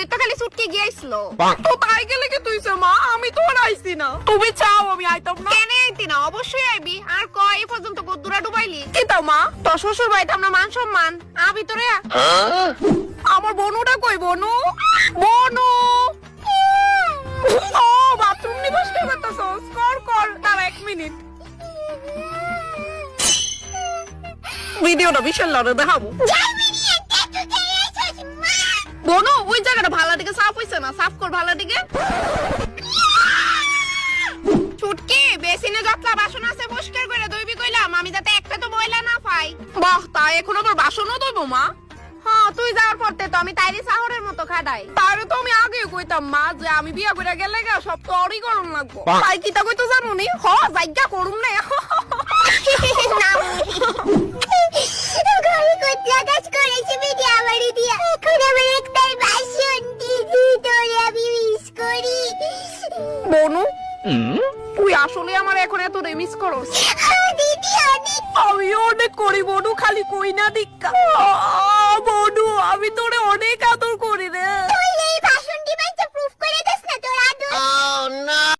Minute তো খালি ছুটকি গিয়েছিল। তো তাই গেলে কি তুইছে মা, আমি তো আর আইছি না। তুমি চাও আমি আইতাম না? কেন আইতি না, অবশ্যই আইবি। আর কয় এই পর্যন্ত গদ্দুরা ডুবাইলি কি তা মা? তোর শ্বশুর বাড়িতে আমরা মান সম্মান ভিতরে আমার বনুটা কই? বনু, বনু। ও বাথরুম নি বসতে করতেছস? কর কর, তার 1 মিনিট। ভিডিওটা বিশাল লড়ে দেখাবো। বনু ওই জায়গাটা ভালো দিকে সাফ হইছে না, সাফ কর ভালো দিকে। ছুটকি বেসিনে যতলা বাসন আছে পরিষ্কার করে ধুইবি কইলাম, আমি যাতে একটা তো ময়লা না পাই। বাহ, তাই এখন আবার বাসনও ধুইবো মা? হ্যাঁ, তুই যাওয়ার পরতে তো আমি তাইরি শহরের মতো খাডাই। তারে তো আমি আগে কইতাম মা যে আমি বিয়া করে গেলে গা সব তো অরই গরম লাগবো। তাই কি তা কইতো জানুনি? হ জায়গা করুম না। ঘরে কোতলা গাছ করেছে বেটি আমারই দিয়া। এখন আমার একটাই বাসন দিদি, তোরে আমি মিস করি। বনু, তুই আসলে আমার এখন এত রেমিস করস? দিদি অনেক। আমি অনেক করি বনু, খালি কই না দিক্কা। বনু, আমি